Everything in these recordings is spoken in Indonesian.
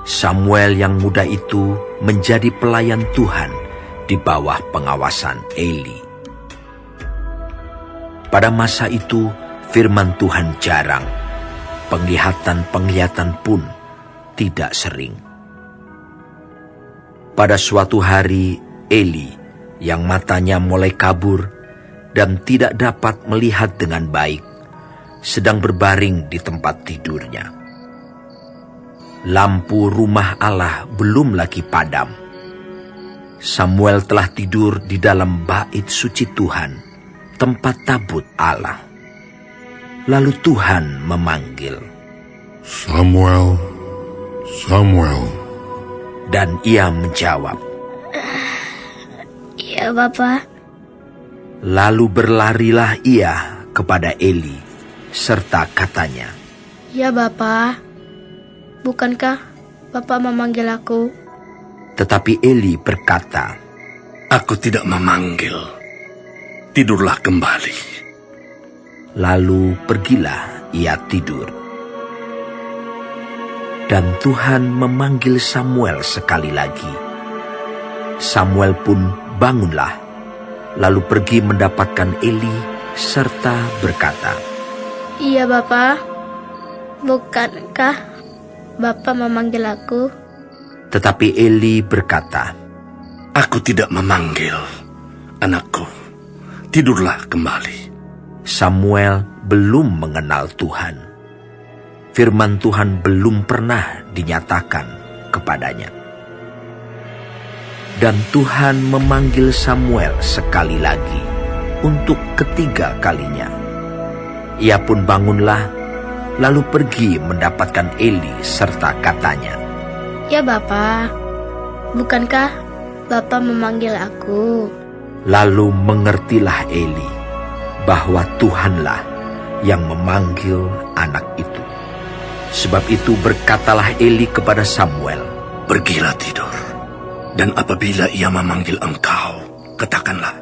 Samuel yang muda itu menjadi pelayan Tuhan di bawah pengawasan Eli. Pada masa itu, firman Tuhan jarang, penglihatan pun tidak sering. Pada suatu hari, Eli yang matanya mulai kabur dan tidak dapat melihat dengan baik, sedang berbaring di tempat tidurnya. Lampu rumah Allah belum lagi padam. Samuel telah tidur di dalam bait suci Tuhan, tempat tabut Allah. Lalu Tuhan memanggil, "Samuel, Samuel." Dan ia menjawab, "Ya, Bapa." Lalu berlarilah ia kepada Eli, serta katanya, "Ya, Bapa. Bukankah Bapa memanggil aku?" Tetapi Eli berkata, "Aku tidak memanggil. Tidurlah kembali." Lalu pergilah ia tidur. Dan Tuhan memanggil Samuel sekali lagi. Samuel pun bangunlah, lalu pergi mendapatkan Eli serta berkata, "Iya, Bapa. Bukankah Bapa memanggil aku?" Tetapi Eli berkata, "Aku tidak memanggil, anakku. Tidurlah kembali." Samuel belum mengenal Tuhan. Firman Tuhan belum pernah dinyatakan kepadanya. Dan Tuhan memanggil Samuel sekali lagi untuk ketiga kalinya. Ia pun bangunlah, lalu pergi mendapatkan Eli serta katanya, "Ya, Bapa. Bukankah Bapa memanggil aku?" Lalu mengertilah Eli bahwa Tuhanlah yang memanggil anak itu. Sebab itu berkatalah Eli kepada Samuel, "Pergilah tidur, dan apabila ia memanggil engkau, katakanlah,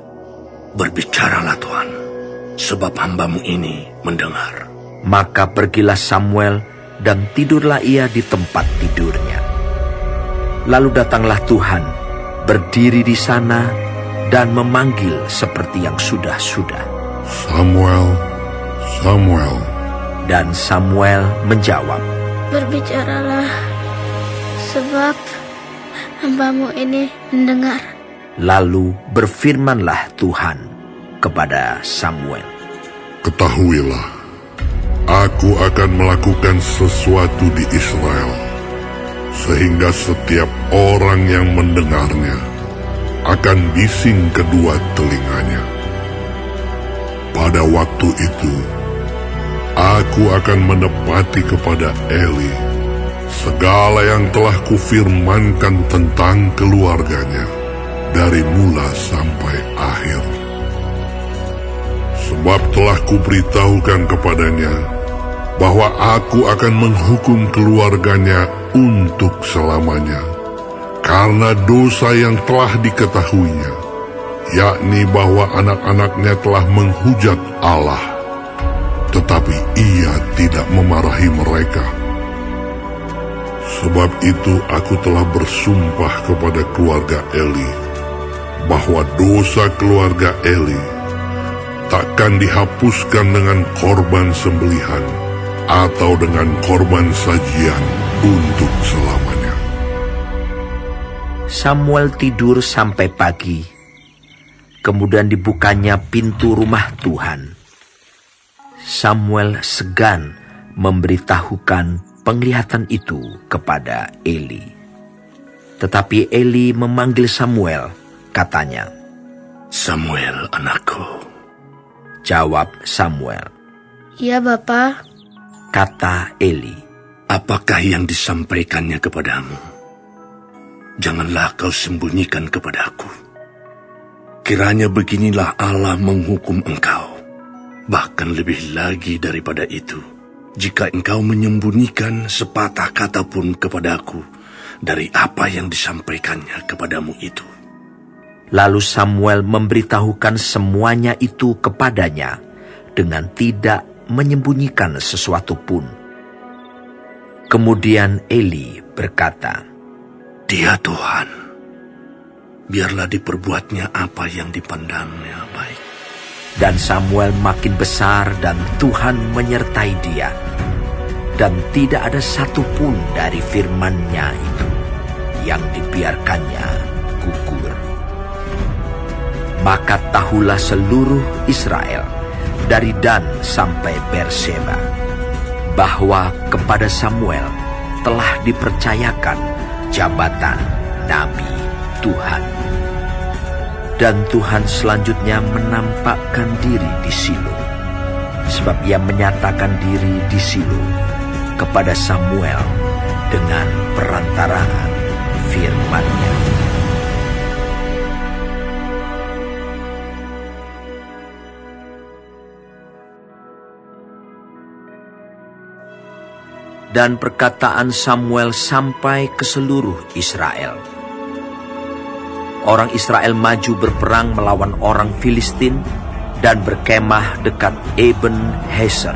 'Berbicaralah Tuhan, sebab hamba-Mu ini mendengar.'" Maka pergilah Samuel dan tidurlah ia di tempat tidurnya. Lalu datanglah Tuhan, berdiri di sana dan memanggil seperti yang sudah-sudah, "Samuel, Samuel." Dan Samuel menjawab, "Berbicaralah, sebab hamba-Mu ini mendengar." Lalu berfirmanlah Tuhan kepada Samuel, "Ketahuilah, aku akan melakukan sesuatu di Israel, sehingga setiap orang yang mendengarnya akan bising kedua telinganya. Pada waktu itu, aku akan menepati kepada Eli segala yang telah kufirmankan tentang keluarganya dari mula sampai akhir. Sebab telah kuberitahukan kepadanya bahwa aku akan menghukum keluarganya untuk selamanya karena dosa yang telah diketahuinya, yakni bahwa anak-anaknya telah menghujat Allah, tetapi ia tidak memarahi mereka. Sebab itu aku telah bersumpah kepada keluarga Eli bahwa dosa keluarga Eli takkan dihapuskan dengan korban sembelihan atau dengan korban sajian untuk selamanya." Samuel tidur sampai pagi. Kemudian dibukanya pintu rumah Tuhan. Samuel segan memberitahukan penglihatan itu kepada Eli. Tetapi Eli memanggil Samuel, katanya, "Samuel, anakku." Jawab Samuel, "Ya, Bapa." Kata Eli, "Apakah yang disampaikannya kepadamu? Janganlah kau sembunyikan kepadaku. Kiranya beginilah Allah menghukum engkau, bahkan lebih lagi daripada itu, jika engkau menyembunyikan sepatah kata pun kepadaku dari apa yang disampaikannya kepadamu itu." Lalu Samuel memberitahukan semuanya itu kepadanya dengan tidak menyembunyikan sesuatu pun. Kemudian Eli berkata, "Dia Tuhan, biarlah diperbuatnya apa yang dipandangnya baik." Dan Samuel makin besar dan Tuhan menyertai dia. Dan tidak ada satupun dari firman-Nya itu yang dibiarkannya gugur. Maka tahulah seluruh Israel dari Dan sampai Berseba bahwa kepada Samuel telah dipercayakan jabatan Nabi Tuhan. Dan Tuhan selanjutnya menampakkan diri di Silo, sebab Ia menyatakan diri di Silo kepada Samuel dengan perantaraan firman-Nya. Dan perkataan Samuel sampai ke seluruh Israel. Orang Israel maju berperang melawan orang Filistin dan berkemah dekat Eben Heser,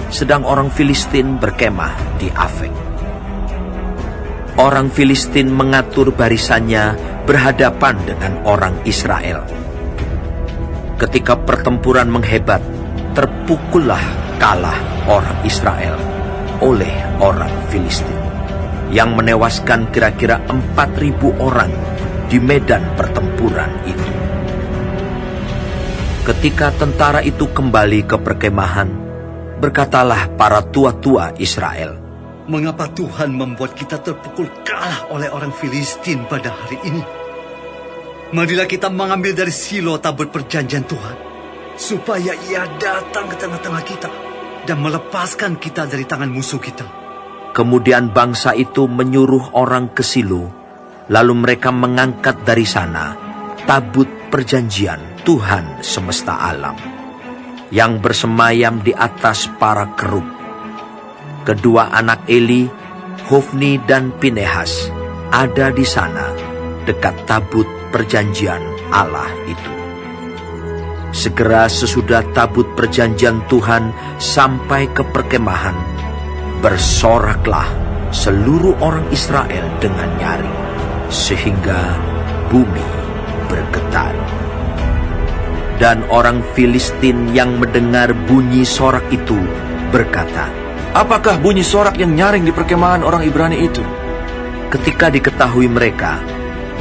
sedang orang Filistin berkemah di Afek. Orang Filistin mengatur barisannya berhadapan dengan orang Israel. Ketika pertempuran menghebat, terpukullah kalah orang Israel oleh orang Filistin, yang menewaskan kira-kira 4.000 orang di medan pertempuran itu. Ketika tentara itu kembali ke perkemahan, berkatalah para tua-tua Israel, "Mengapa Tuhan membuat kita terpukul kalah oleh orang Filistin pada hari ini? Marilah kita mengambil dari Silo tabut perjanjian Tuhan, supaya Ia datang ke tengah-tengah kita dan melepaskan kita dari tangan musuh kita." Kemudian bangsa itu menyuruh orang ke Silo, lalu mereka mengangkat dari sana tabut perjanjian Tuhan semesta alam, yang bersemayam di atas para kerub. Kedua anak Eli, Hofni dan Pinehas, ada di sana dekat tabut perjanjian Allah itu. Segera sesudah tabut perjanjian Tuhan sampai ke perkemahan, bersoraklah seluruh orang Israel dengan nyaring, sehingga bumi bergetar. Dan orang Filistin yang mendengar bunyi sorak itu berkata, "Apakah bunyi sorak yang nyaring di perkemahan orang Ibrani itu?" Ketika diketahui mereka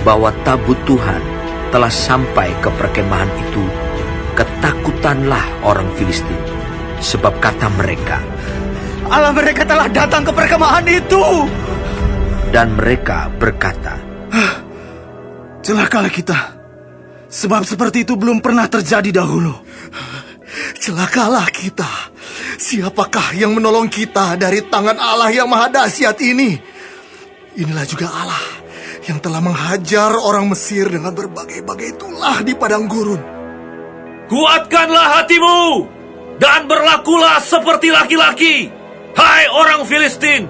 bahwa tabut Tuhan telah sampai ke perkemahan itu, ketakutanlah orang Filistin, sebab kata mereka, Allah mereka telah datang ke perkemahan itu. Dan mereka berkata, Celakalah kita, sebab seperti itu belum pernah terjadi dahulu. Celakalah kita, siapakah yang menolong kita dari tangan Allah yang maha dahsyat ini? Inilah juga Allah yang telah menghajar orang Mesir dengan berbagai-bagai tulah di padang gurun. Kuatkanlah hatimu dan berlakulah seperti laki-laki, hai orang Filistin,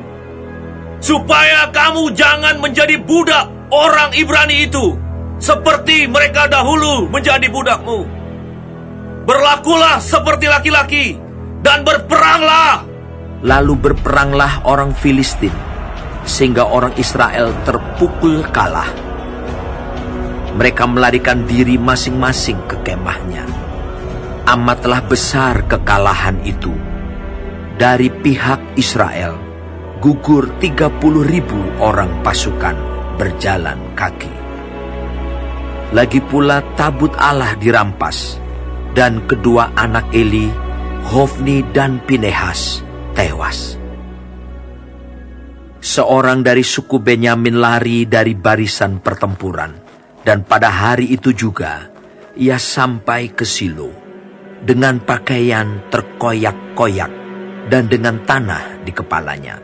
supaya kamu jangan menjadi budak orang Ibrani itu, seperti mereka dahulu menjadi budakmu. Berlakulah seperti laki-laki dan berperanglah. lalu berperanglah orang Filistin, sehingga orang Israel terpukul kalah. Mereka melarikan diri masing-masing ke kemahnya. Amatlah besar kekalahan itu. Dari pihak Israel, gugur 30.000 orang pasukan berjalan kaki. Lagi pula tabut Allah dirampas, dan kedua anak Eli, Hofni dan Pinehas, tewas. Seorang dari suku Benyamin lari dari barisan pertempuran, dan pada hari itu juga ia sampai ke Silo dengan pakaian terkoyak-koyak dan dengan tanah di kepalanya.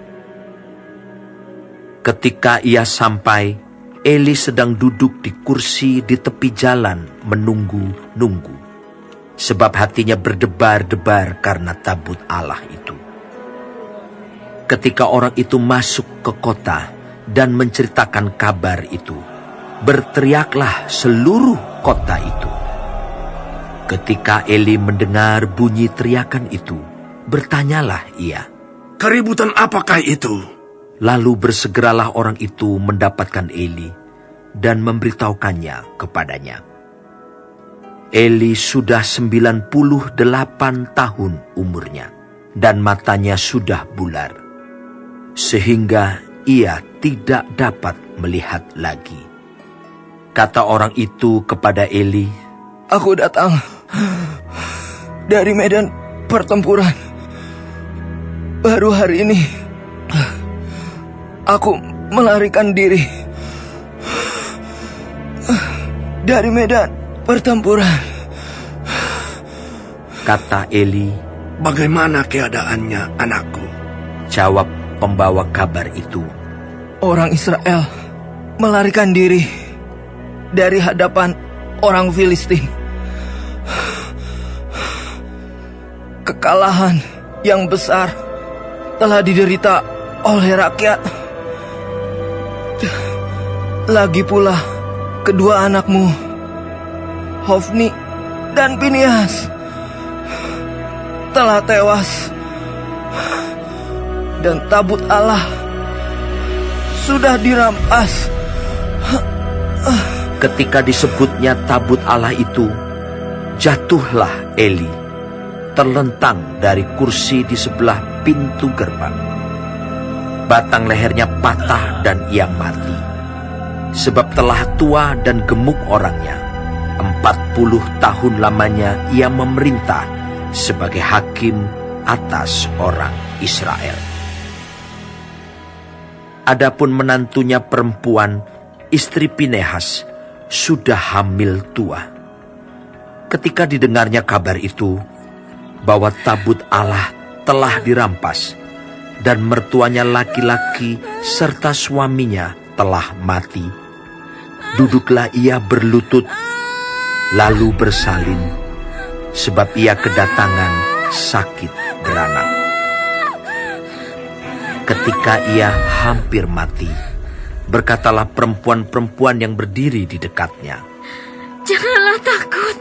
Ketika ia sampai, Eli sedang duduk di kursi di tepi jalan menunggu-nunggu, sebab hatinya berdebar-debar karena tabut Allah itu. Ketika orang itu masuk ke kota dan menceritakan kabar itu, berteriaklah seluruh kota itu. Ketika Eli mendengar bunyi teriakan itu, bertanyalah ia, Keributan apakah itu? Lalu bersegeralah orang itu mendapatkan Eli dan memberitahukannya kepadanya. Eli sudah 98 tahun umurnya dan matanya sudah bular, sehingga ia tidak dapat melihat lagi. Kata orang itu kepada Eli, "Aku datang dari medan pertempuran. Baru hari ini aku melarikan diri dari medan pertempuran." Kata Eli, Bagaimana keadaannya, anakku? jawab pembawa kabar itu, Orang Israel melarikan diri dari hadapan orang Filistin. Kekalahan yang besar telah diderita oleh rakyat. Lagi pula kedua anakmu, Hofni dan Pinias, telah tewas, dan tabut Allah sudah dirampas. Ketika disebutnya tabut Allah itu, jatuhlah Eli, terlentang dari kursi di sebelah pintu gerbang. Batang lehernya patah dan ia mati, sebab telah tua dan gemuk orangnya. 40 tahun lamanya ia memerintah sebagai hakim atas orang Israel. Adapun menantunya perempuan, istri Pinehas, sudah hamil tua. Ketika didengarnya kabar itu, bahwa tabut Allah telah dirampas, dan mertuanya laki-laki serta suaminya telah mati, duduklah ia berlutut, lalu bersalin, sebab ia kedatangan sakit beranak. Ketika ia hampir mati, berkatalah perempuan-perempuan yang berdiri di dekatnya, "Janganlah takut,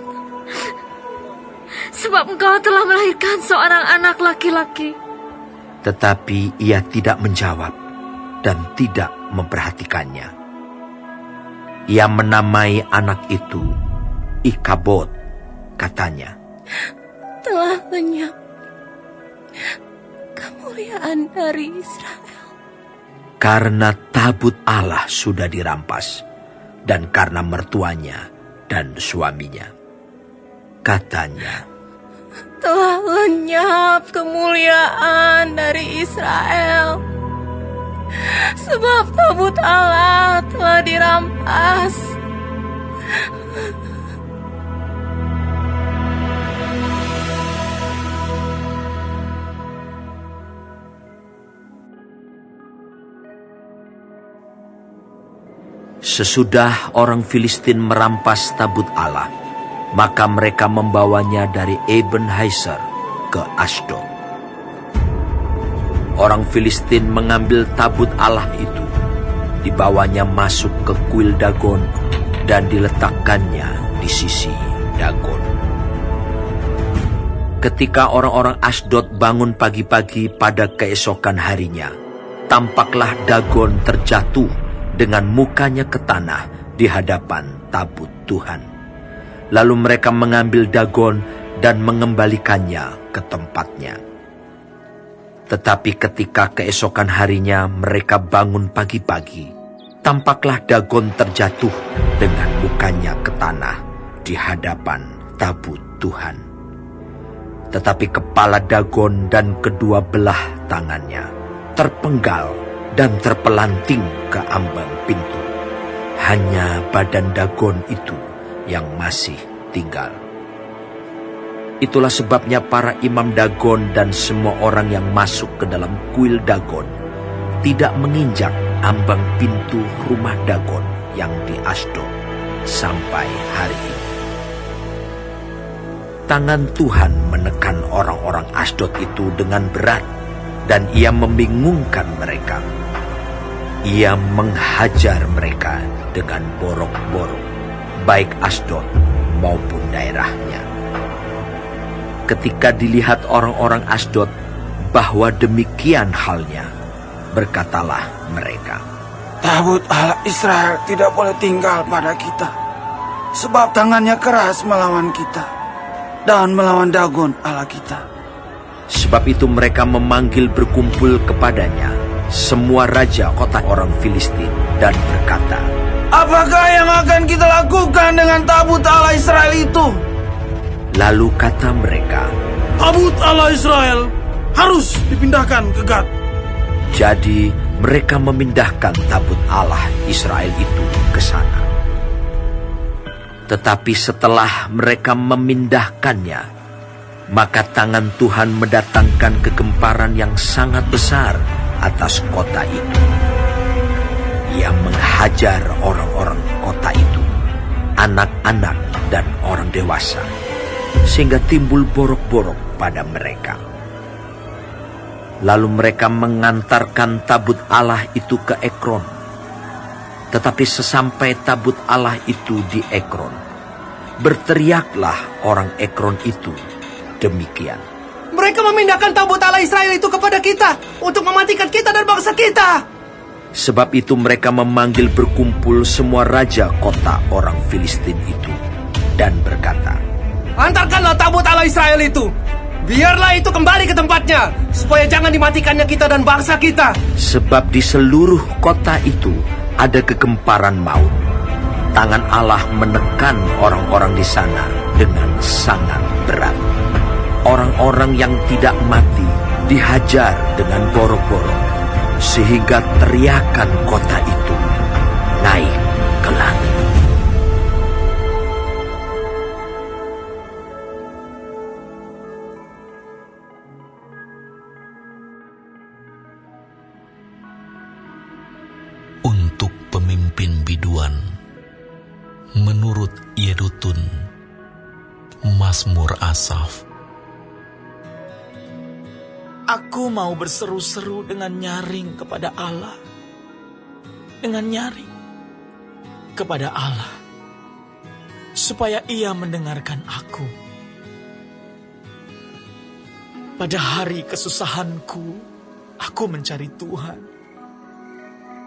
sebab engkau telah melahirkan seorang anak laki-laki." Tetapi ia tidak menjawab dan tidak memperhatikannya. Ia menamai anak itu Ikabod, katanya, "Telah lenyap kemuliaan dari Israel." Karena tabut Allah sudah dirampas, dan karena mertuanya dan suaminya. Katanya, "Telah lenyap kemuliaan dari Israel, sebab tabut Allah telah dirampas." Sesudah orang Filistin merampas tabut Allah, maka mereka membawanya dari Eben-Hazer ke Asdod. Orang Filistin mengambil tabut Allah itu, dibawanya masuk ke kuil Dagon, dan diletakkannya di sisi Dagon. Ketika orang-orang Asdod bangun pagi-pagi pada keesokan harinya, tampaklah Dagon terjatuh dengan mukanya ke tanah di hadapan tabut Tuhan. Lalu mereka mengambil Dagon dan mengembalikannya ke tempatnya. Tetapi ketika keesokan harinya mereka bangun pagi-pagi, tampaklah Dagon terjatuh dengan mukanya ke tanah di hadapan tabut Tuhan. Tetapi kepala Dagon dan kedua belah tangannya terpenggal dan terpelanting ke ambang pintu. Hanya badan Dagon itu yang masih tinggal. Itulah sebabnya para imam Dagon dan semua orang yang masuk ke dalam kuil Dagon tidak menginjak ambang pintu rumah Dagon yang di Asdod sampai hari ini. Tangan Tuhan menekan orang-orang Asdod itu dengan berat, dan ia membingungkan mereka. Ia menghajar mereka dengan borok-borok, baik Asdod maupun daerahnya. Ketika dilihat orang-orang Asdod bahwa demikian halnya, berkatalah mereka, Tabut Allah Israel tidak boleh tinggal pada kita, sebab tangannya keras melawan kita dan melawan Dagon Allah kita. Sebab itu mereka memanggil berkumpul kepadanya semua raja kota orang Filistin dan berkata, Apakah yang akan kita lakukan dengan tabut Allah Israel itu? Lalu kata mereka, Tabut Allah Israel harus dipindahkan ke Gad. jadi mereka memindahkan tabut Allah Israel itu ke sana. Tetapi setelah mereka memindahkannya, maka tangan Tuhan mendatangkan kegemparan yang sangat besar atas kota itu. Ia menghajar orang-orang kota itu, anak-anak dan orang dewasa, sehingga timbul borok-borok pada mereka. Lalu mereka mengantarkan tabut Allah itu ke Ekron. Tetapi sesampai tabut Allah itu di Ekron, berteriaklah orang Ekron itu demikian, Mereka memindahkan tabut Allah Israel itu kepada kita untuk mematikan kita dan bangsa kita. Sebab itu mereka memanggil berkumpul semua raja kota orang Filistin itu dan berkata, Antarkanlah tabut Allah Israel itu. Biarlah itu kembali ke tempatnya, supaya jangan dimatikannya kita dan bangsa kita. sebab di seluruh kota itu ada kegemparan maut. Tangan Allah menekan orang-orang di sana dengan sangat berat. Orang-orang yang tidak mati dihajar dengan borok-borok, sehingga teriakan kota itu naik ke langit. Untuk pemimpin biduan, menurut Yedutun, Mazmur Asaf. Aku mau berseru-seru dengan nyaring kepada Allah. Dengan nyaring kepada Allah, supaya Ia mendengarkan aku. Pada hari kesusahanku, aku mencari Tuhan.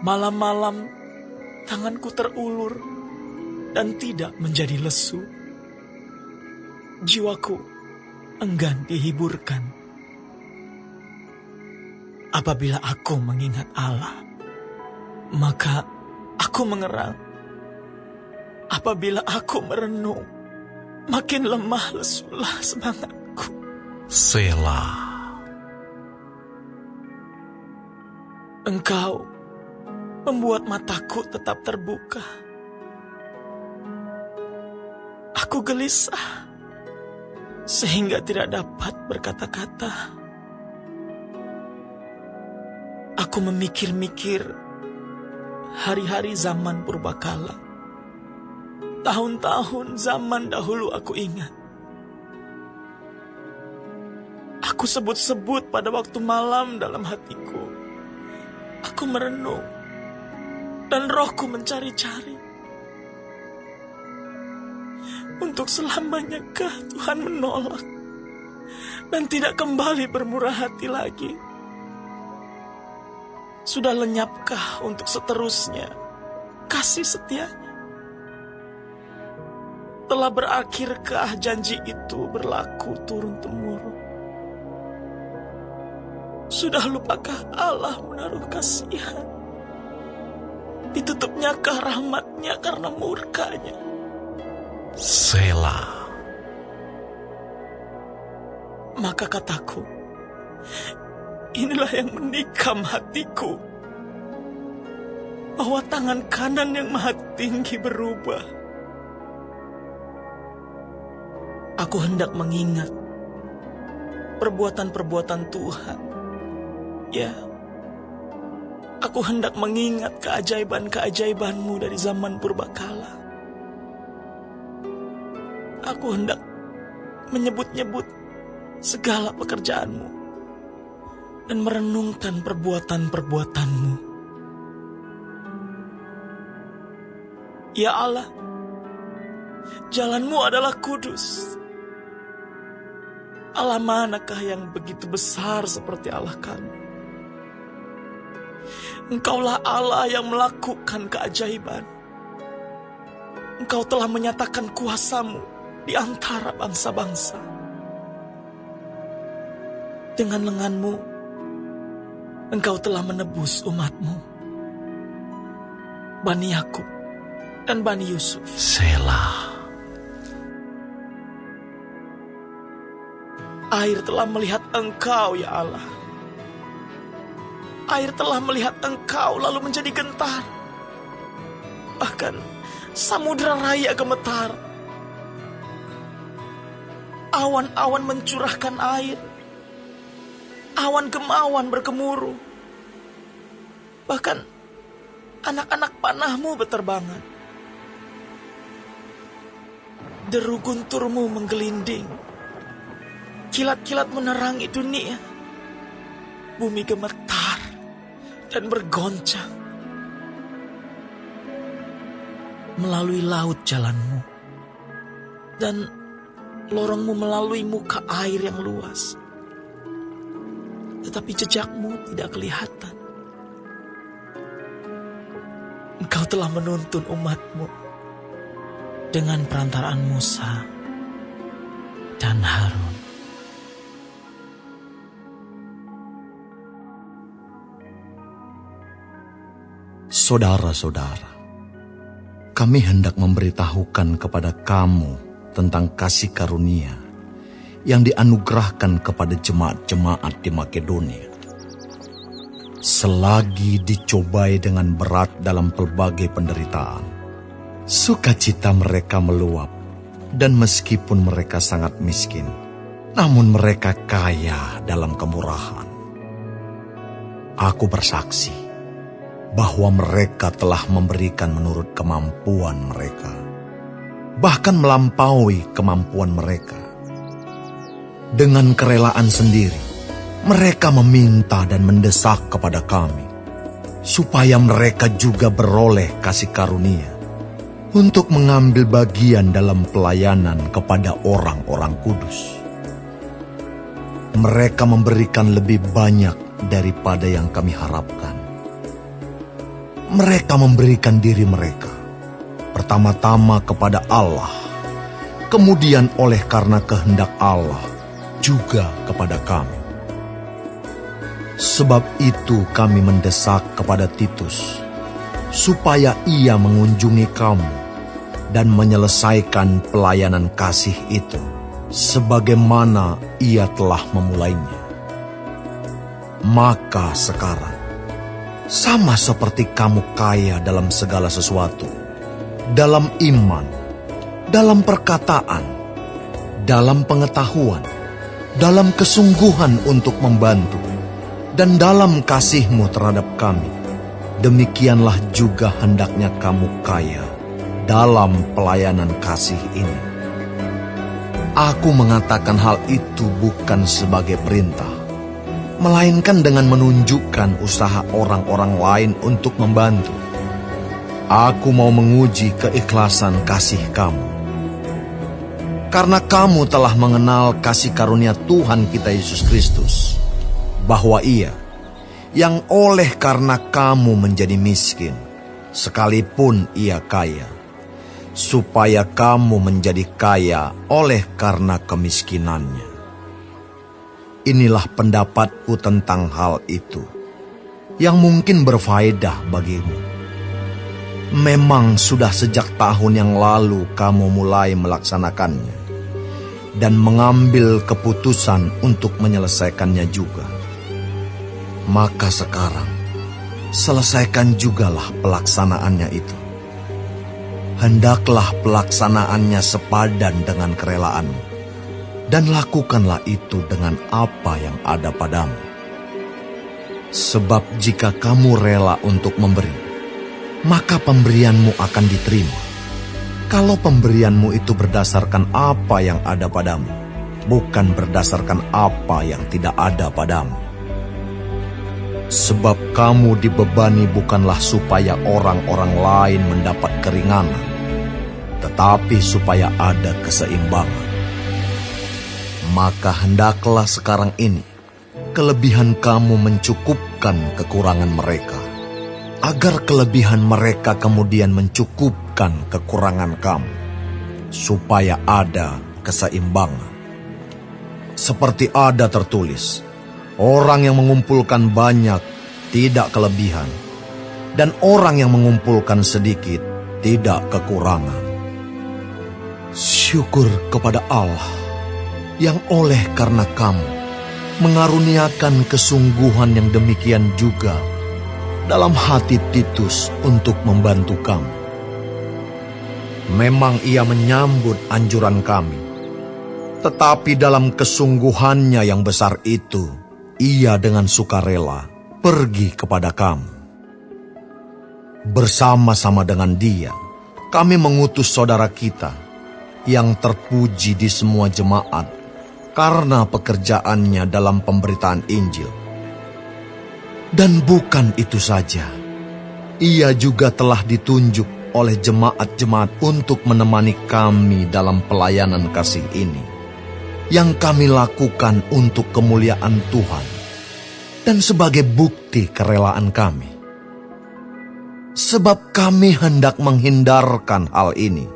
Malam-malam tanganku terulur dan tidak menjadi lesu. Jiwaku enggan dihiburkan. Apabila aku mengingat Allah, maka aku mengerang. Apabila aku merenung, makin lemah lesulah semangatku. Selah. Engkau membuat mataku tetap terbuka. Aku gelisah, sehingga tidak dapat berkata-kata. Aku memikir-mikir hari-hari zaman purbakala. Tahun-tahun zaman dahulu aku ingat. Aku sebut-sebut pada waktu malam dalam hatiku. Aku merenung, dan rohku mencari-cari. Untuk selamanyakah Tuhan menolak dan tidak kembali bermurah hati lagi? Sudah lenyapkah untuk seterusnya kasih setianya? Telah berakhirkah janji itu berlaku turun-temurun? Sudah lupakah Allah menaruh kasihan? Ditutupnyakah rahmatnya karena murkanya? Selah. Maka kataku, inilah yang menikam hatiku, bahwa tangan kanan yang maha tinggi berubah. Aku hendak mengingat perbuatan-perbuatan Tuhan. Ya, aku hendak mengingat keajaiban-keajaiban-Mu dari zaman purbakala. Aku hendak menyebut-nyebut segala pekerjaan-Mu dan merenungkan perbuatan-perbuatan-Mu. Ya Allah, jalan-Mu adalah kudus. Allah manakah yang begitu besar seperti Allah kami? Engkaulah Allah yang melakukan keajaiban. Engkau telah menyatakan kuasa-Mu di antara bangsa-bangsa. Dengan lengan-Mu, Engkau telah menebus umat-Mu, Bani Yakub dan Bani Yusuf. Selah. Air telah melihat Engkau, ya Allah. Air telah melihat Engkau lalu menjadi gentar. Bahkan samudra raya gemetar. Awan-awan mencurahkan air. Awan kemauan bergemuruh. Bahkan anak-anak panah-Mu berterbangan. Deru guntur-Mu menggelinding. Kilat-kilat menerangi dunia. Bumi gemetar dan bergoncang. Melalui laut jalan-Mu, dan lorong-Mu melalui muka air yang luas. Tetapi jejak-Mu tidak kelihatan. Engkau telah menuntun umat-Mu dengan perantaraan Musa dan Harun. Saudara-saudara, kami hendak memberitahukan kepada kamu tentang kasih karunia yang dianugerahkan kepada jemaat-jemaat di Makedonia. Selagi dicobai dengan berat dalam pelbagai penderitaan, sukacita mereka meluap, dan meskipun mereka sangat miskin, namun mereka kaya dalam kemurahan. Aku bersaksi bahwa mereka telah memberikan menurut kemampuan mereka, bahkan melampaui kemampuan mereka. Dengan kerelaan sendiri, mereka meminta dan mendesak kepada kami, supaya mereka juga beroleh kasih karunia untuk mengambil bagian dalam pelayanan kepada orang-orang kudus. Mereka memberikan lebih banyak daripada yang kami harapkan. Mereka memberikan diri mereka, pertama-tama kepada Allah, kemudian oleh karena kehendak Allah, juga kepada kami. Sebab itu kami mendesak kepada Titus, supaya ia mengunjungi kamu dan menyelesaikan pelayanan kasih itu, sebagaimana ia telah memulainya. Maka sekarang, sama seperti kamu kaya dalam segala sesuatu, dalam iman, dalam perkataan, dalam pengetahuan, dalam kesungguhan untuk membantu, dan dalam kasih-Mu terhadap kami, demikianlah juga hendaknya kamu kaya dalam pelayanan kasih ini. Aku mengatakan hal itu bukan sebagai perintah, melainkan dengan menunjukkan usaha orang-orang lain untuk membantu. Aku mau menguji keikhlasan kasih kamu. Karena kamu telah mengenal kasih karunia Tuhan kita Yesus Kristus, bahwa Ia, yang oleh karena kamu menjadi miskin, sekalipun Ia kaya, supaya kamu menjadi kaya oleh karena kemiskinannya. Inilah pendapatku tentang hal itu, yang mungkin berfaedah bagimu. Memang sudah sejak tahun yang lalu kamu mulai melaksanakannya, dan mengambil keputusan untuk menyelesaikannya juga. Maka sekarang, selesaikan jugalah pelaksanaannya itu. Hendaklah pelaksanaannya sepadan dengan kerelaanmu, dan lakukanlah itu dengan apa yang ada padamu. Sebab jika kamu rela untuk memberi, maka pemberianmu akan diterima. Kalau pemberianmu itu berdasarkan apa yang ada padamu, bukan berdasarkan apa yang tidak ada padamu. Sebab kamu dibebani bukanlah supaya orang-orang lain mendapat keringanan, tetapi supaya ada keseimbangan. Maka hendaklah sekarang ini kelebihan kamu mencukupkan kekurangan mereka, agar kelebihan mereka kemudian mencukupkan kekurangan kamu, supaya ada keseimbangan. Seperti ada tertulis, orang yang mengumpulkan banyak tidak kelebihan, dan orang yang mengumpulkan sedikit tidak kekurangan. Syukur kepada Allah yang oleh karena kamu mengaruniakan kesungguhan yang demikian juga dalam hati Titus untuk membantu kamu. Memang ia menyambut anjuran kami, tetapi dalam kesungguhannya yang besar itu, ia dengan sukarela pergi kepada kamu. Bersama-sama dengan dia, kami mengutus saudara kita yang terpuji di semua jemaat karena pekerjaannya dalam pemberitaan Injil. Dan bukan itu saja, ia juga telah ditunjuk oleh jemaat-jemaat untuk menemani kami dalam pelayanan kasih ini, yang kami lakukan untuk kemuliaan Tuhan dan sebagai bukti kerelaan kami. Sebab kami hendak menghindarkan hal ini,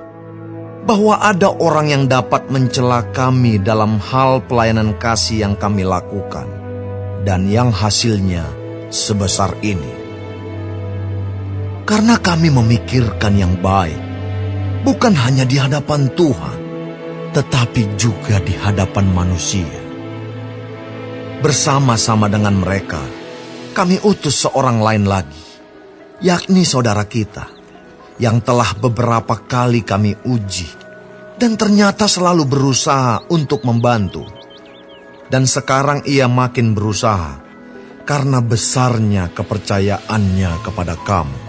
bahwa ada orang yang dapat mencela kami dalam hal pelayanan kasih yang kami lakukan, dan yang hasilnya sebesar ini. Karena kami memikirkan yang baik, bukan hanya di hadapan Tuhan, tetapi juga di hadapan manusia. Bersama-sama dengan mereka, kami utus seorang lain lagi, yakni saudara kita, yang telah beberapa kali kami uji, dan ternyata selalu berusaha untuk membantu. Dan sekarang ia makin berusaha, karena besarnya kepercayaannya kepada kamu.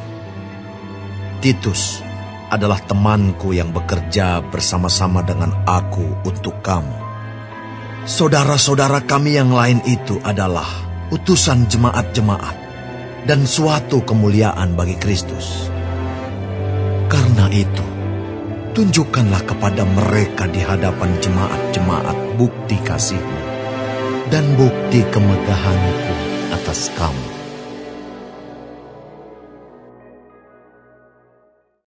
Titus adalah temanku yang bekerja bersama-sama dengan aku untuk kamu. Saudara-saudara kami yang lain itu adalah utusan jemaat-jemaat dan suatu kemuliaan bagi Kristus. Karena itu, tunjukkanlah kepada mereka di hadapan jemaat-jemaat bukti kasih-Mu dan bukti kemegahan-Ku atas kamu.